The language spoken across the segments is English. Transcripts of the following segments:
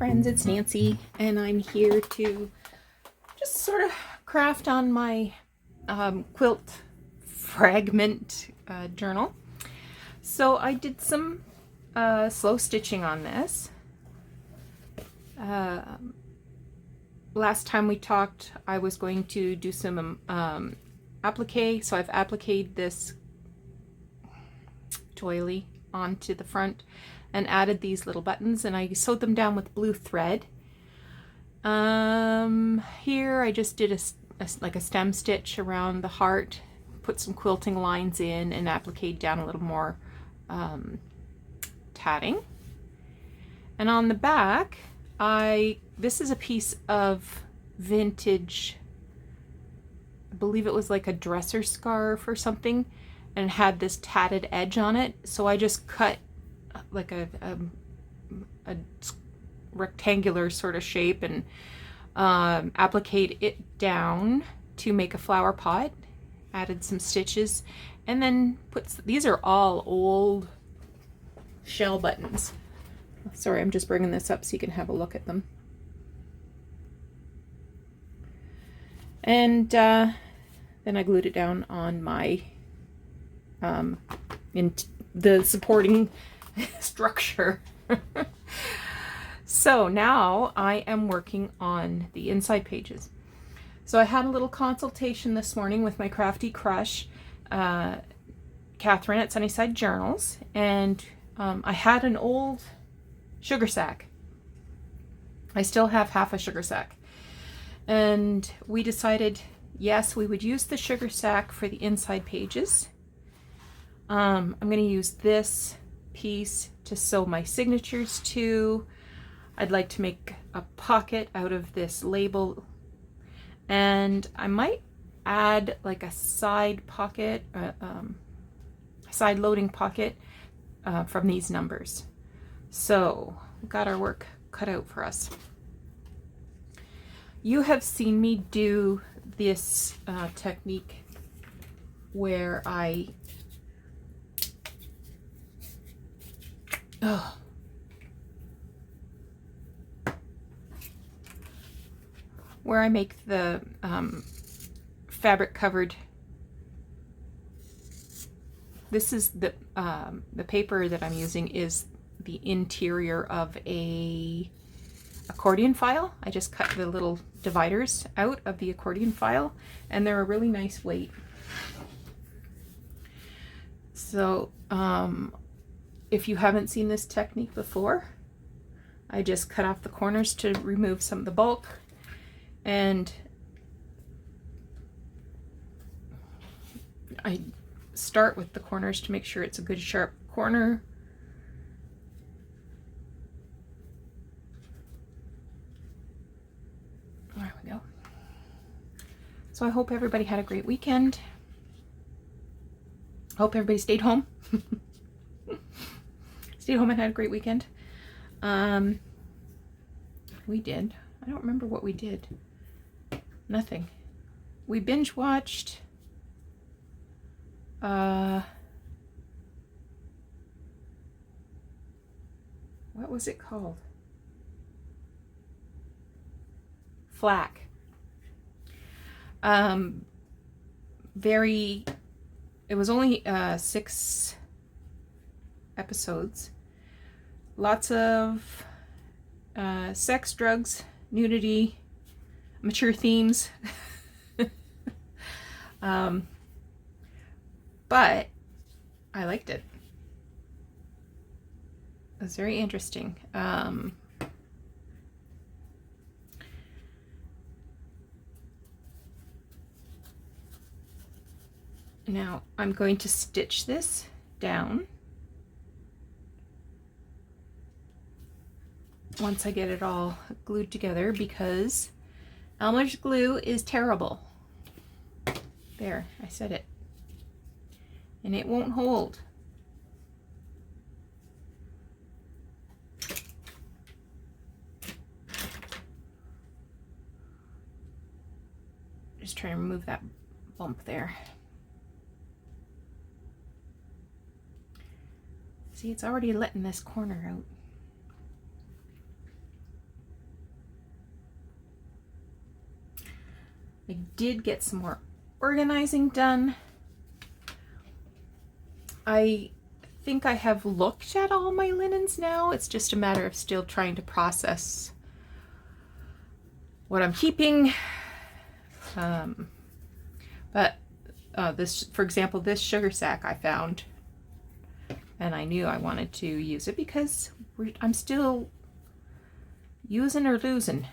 friends, it's Nancy, and I'm here to just sort of craft on my quilt fragment journal. So I did some slow stitching on this. Last time we talked, I was going to do some applique, so I've appliqued this doily onto the front and added these little buttons, and I sewed them down with blue thread. Here I just did like a stem stitch around the heart, put some quilting lines in, and appliqued down a little more tatting. And on the back, this is a piece of vintage, I believe it was like a dresser scarf or something, and had this tatted edge on it. So I just cut like a rectangular sort of shape and appliqued it down to make a flower pot, added some stitches, and then these are all old shell buttons. Sorry, I'm just bringing this up so you can have a look at them. And then I glued it down on my in the supporting structure. So now I am working on the inside pages. So I had a little consultation this morning with my Crafty Crush Catherine at Sunnyside Journals, and I had an old sugar sack. I still have half a sugar sack, and we decided, yes, we would use the sugar sack for the inside pages. I'm going to use this piece to sew my signatures to. I'd like to make a pocket out of this label, and I might add like a side pocket, side loading pocket from these numbers. So we've got our work cut out for us. You have seen me do this technique where where I make the fabric covered. This is the paper that I'm using is the interior of a accordion file. I just cut the little dividers out of the accordion file, and they're a really nice weight. So if you haven't seen this technique before, I just cut off the corners to remove some of the bulk, and I start with the corners to make sure it's a good sharp corner. There we go. So I hope everybody had a great weekend. Hope everybody stayed home. Stayed home and had a great weekend. We did. I don't remember what we did. Nothing. We binge watched what was it called? Flack. It was only 6 episodes. Lots of sex, drugs, nudity, mature themes. But I liked it. It was very interesting. Now I'm going to stitch this down once I get it all glued together, because Elmer's glue is terrible. There, I said it. And it won't hold. Just trying to remove that bump there. See, it's already letting this corner out. I did get some more organizing done. I think I have looked at all my linens now. It's just a matter of still trying to process what I'm keeping. But this, for example, this sugar sack I found, and I knew I wanted to use it because I'm still using or losing.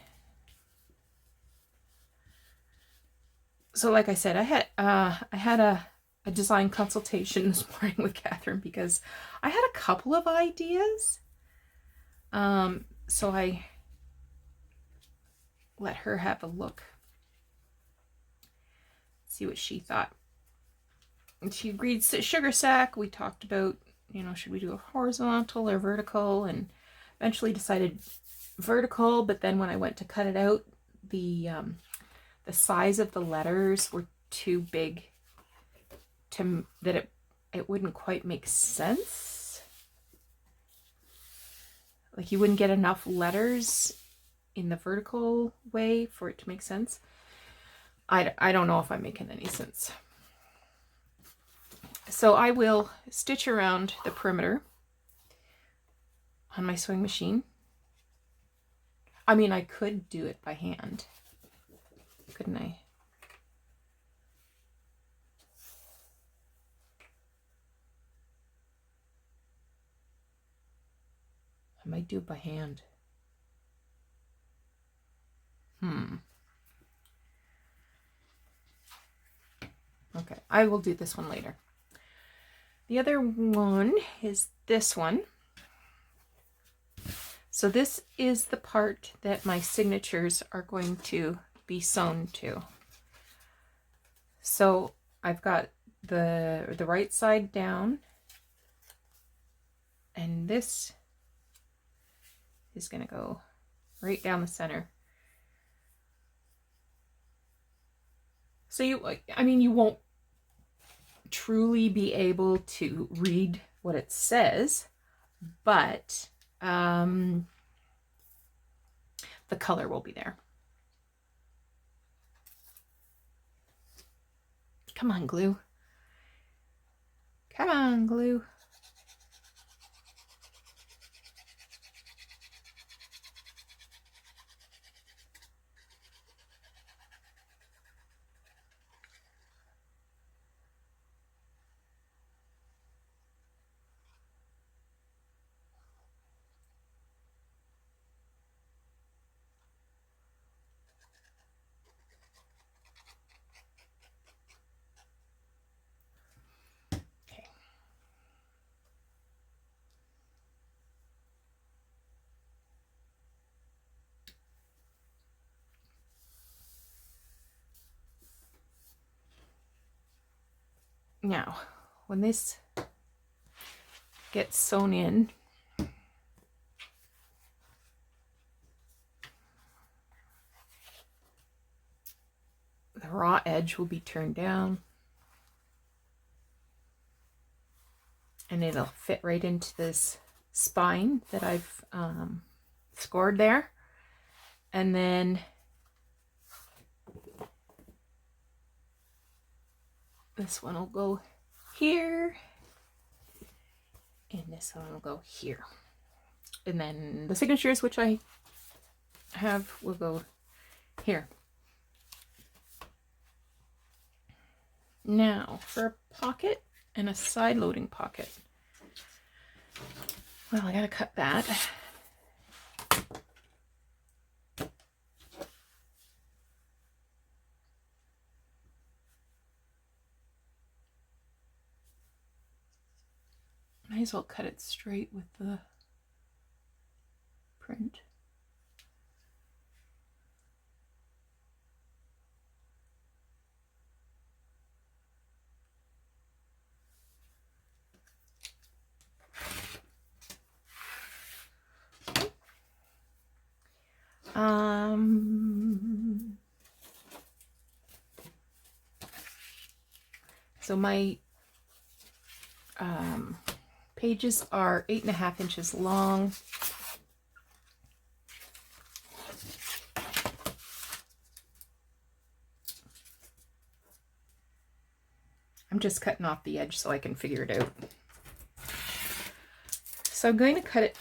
So like I said, I had a design consultation this morning with Catherine because I had a couple of ideas. So I let her have a look, see what she thought. And she agreed to sugar sack. We talked about, you know, should we do a horizontal or vertical, and eventually decided vertical. But then when I went to cut it out, the size of the letters were too big to that it wouldn't quite make sense. Like you wouldn't get enough letters in the vertical way for it to make sense. I don't know if I'm making any sense. So I will stitch around the perimeter on my sewing machine. I mean, I could do it by hand, couldn't I? I might do it by hand. Okay, I will do this one later. The other one is this one. So this is the part that my signatures are going to be sewn to. So I've got the right side down, and this is going to go right down the center. So you won't truly be able to read what it says, but the color will be there. Come on, glue. Come on, glue. Now, when this gets sewn in, the raw edge will be turned down, and it'll fit right into this spine that I've scored there. And then this one will go here, and this one will go here. And then the signatures, which I have, will go here. Now, for a pocket and a side loading pocket. Well, I gotta cut that. Might as well cut it straight with the print. So my pages are 8.5 inches long. just cutting off the edge so I can figure it out. So I'm going to cut it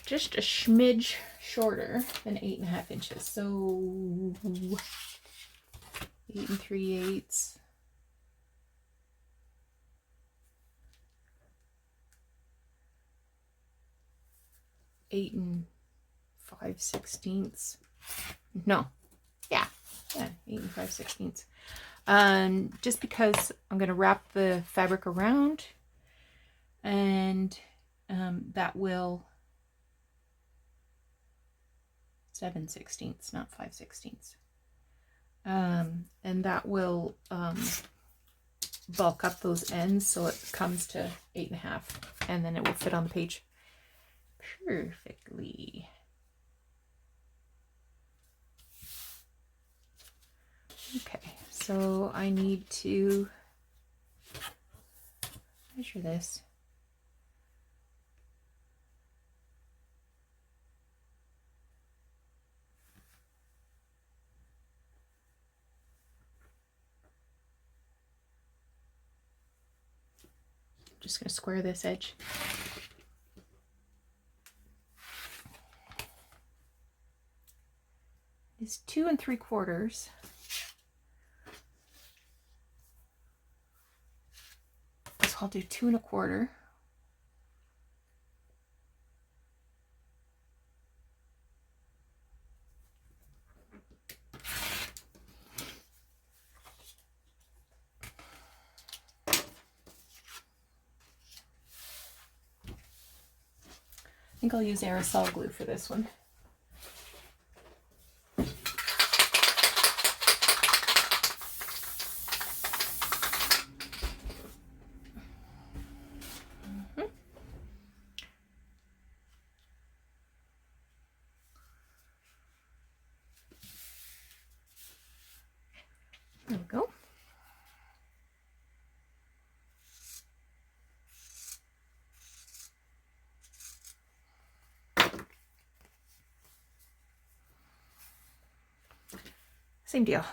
just a smidge shorter than 8.5 inches. So 8 3/8. 8 5/16. No, yeah, 8 5/16. Just because I'm going to wrap the fabric around, and that will 7/16, not 5/16. And that will bulk up those ends so it comes to 8.5, and then it will fit on the page perfectly. Okay, so I need to measure this. Just going to square this edge. It's 2 3/4. So I'll do 2 1/4. I think I'll use aerosol glue for this one. There we go. Same deal.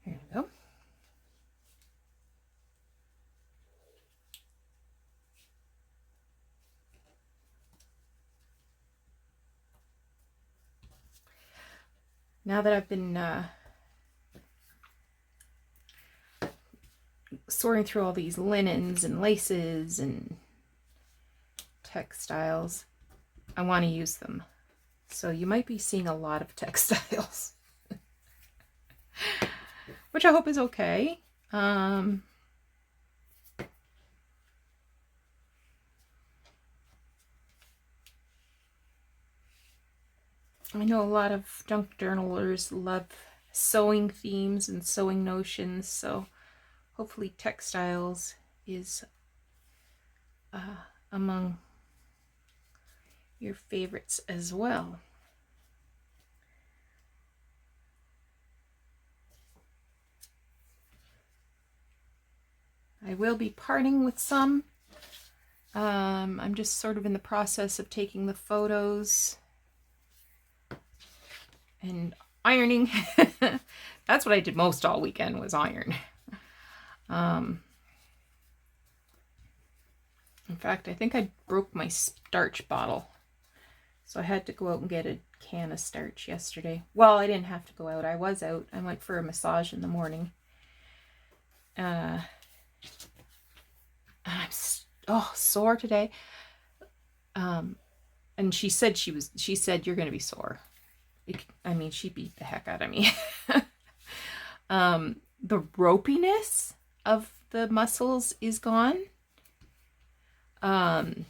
There we go. Now that I've been sorting through all these linens and laces and textiles, I want to use them. So you might be seeing a lot of textiles, which I hope is okay. I know a lot of junk journalers love sewing themes and sewing notions, so hopefully textiles is among your favorites as well. I will be parting with some. I'm just sort of in the process of taking the photos and ironing. That's what I did most all weekend, was iron. In fact, I think I broke my starch bottle, so I had to go out and get a can of starch yesterday. Well, I didn't have to go out. I was out. I went for a massage in the morning. I'm sore today. And she said you're going to be sore. I mean, she beat the heck out of me. The ropiness of the muscles is gone. I'm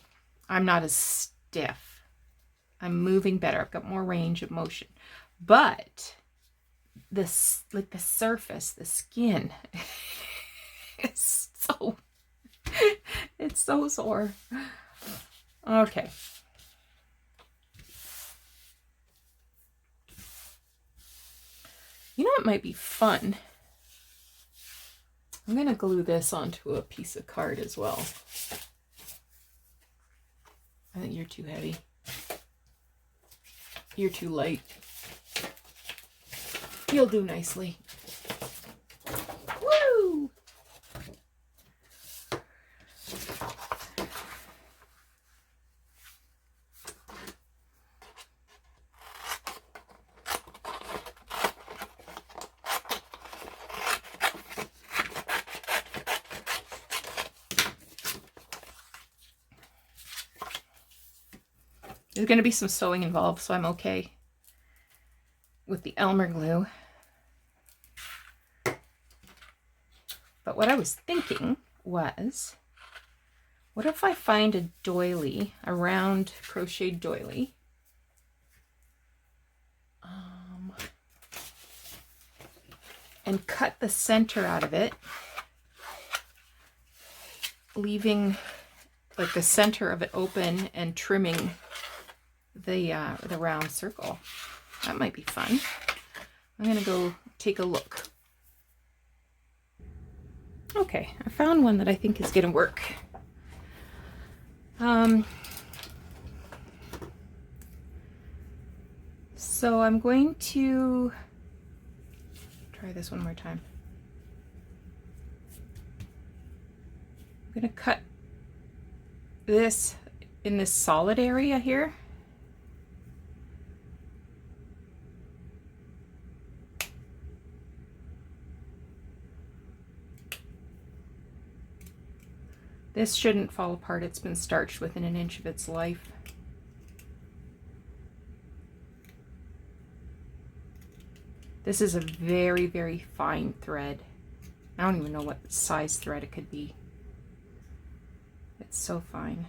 not as stiff. I'm moving better. I've got more range of motion. But this, like the surface, the skin, it's so sore. Okay. You know what might be fun? I'm going to glue this onto a piece of card as well. I think you're too heavy. You're too light. You'll do nicely. Woo! There's going to be some sewing involved, so I'm okay with the Elmer glue. But what I was thinking was, what if I find a doily, a round crocheted doily, and cut the center out of it, leaving like the center of it open and trimming the round circle. That might be fun. I'm gonna go take a look. Okay, I found one that I think is gonna work. So I'm going to try this one more time. I'm gonna cut this in this solid area here. This shouldn't fall apart. It's been starched within an inch of its life. This is a very, very fine thread. I don't even know what size thread it could be. It's so fine.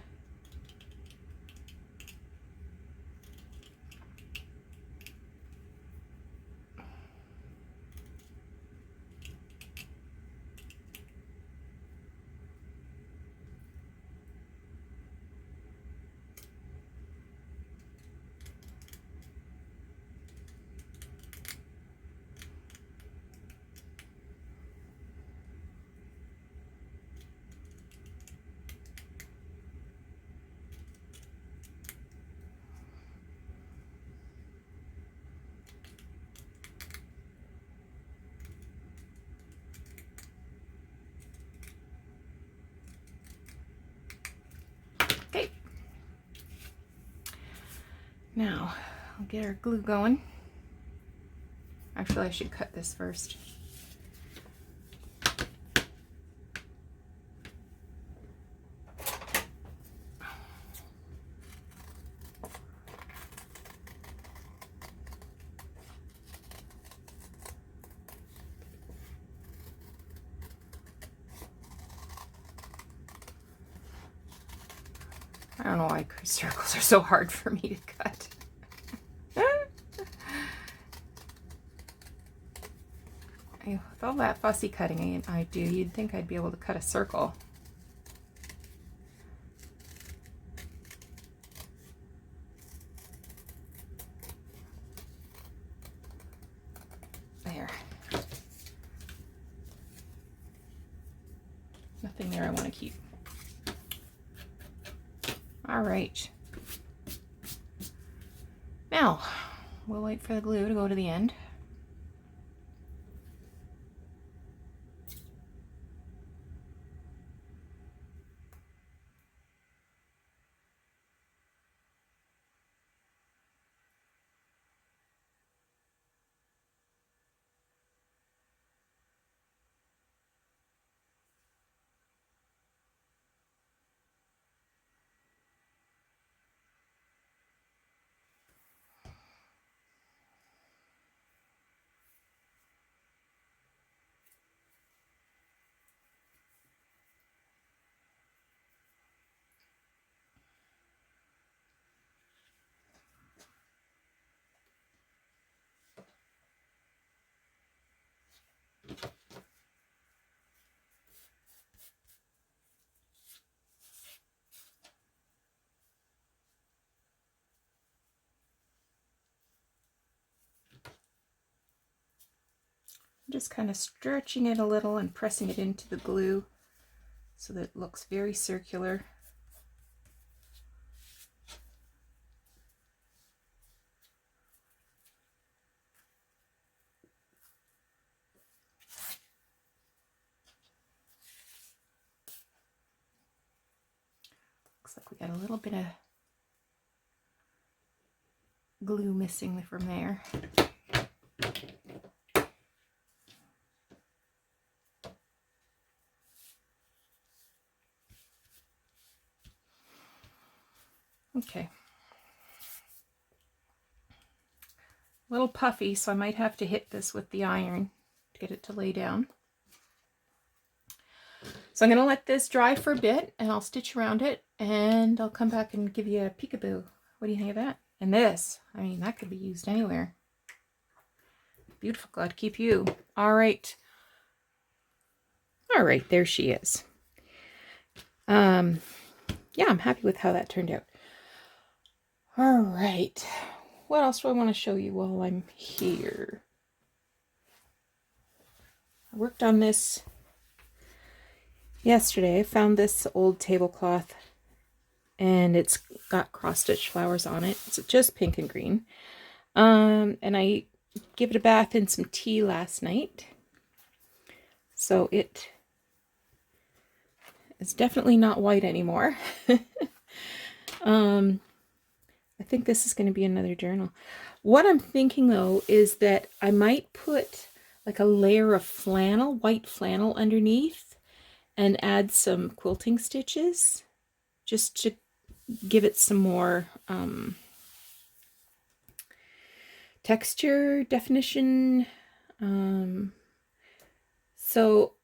Okay. Now, I'll get our glue going. Actually, I should cut this first. I don't know why circles are so hard for me to cut. With all that fussy cutting I do, you'd think I'd be able to cut a circle. There. Nothing there I want to keep. All right. Now, we'll wait for the glue to go to the end. I'm just kind of stretching it a little and pressing it into the glue so that it looks very circular. Looks like we got a little bit of glue missing from there. Okay. A little puffy, so I might have to hit this with the iron to get it to lay down. So I'm going to let this dry for a bit, and I'll stitch around it, and I'll come back and give you a peekaboo. What do you think of that? And this, I mean, that could be used anywhere. Beautiful, glad to keep you. All right. All right, there she is. Yeah, I'm happy with how that turned out. All right. What else do I want to show you while I'm here? I worked on this yesterday. I found this old tablecloth and it's got cross-stitch flowers on it. It's just pink and green. And I gave it a bath in some tea last night. So it is definitely not white anymore. I think this is going to be another journal. What I'm thinking though is that I might put like a layer of flannel, white flannel underneath, and add some quilting stitches just to give it some more texture, definition. So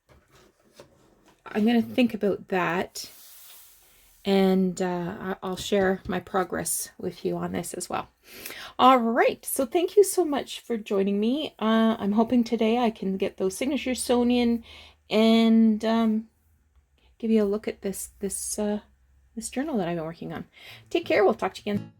I'm going to think about that. And I'll share my progress with you on this as well. All right, so thank you so much for joining me. I'm hoping today I can get those signatures sewn in and give you a look at this journal that I've been working on. Take care. We'll talk to you again.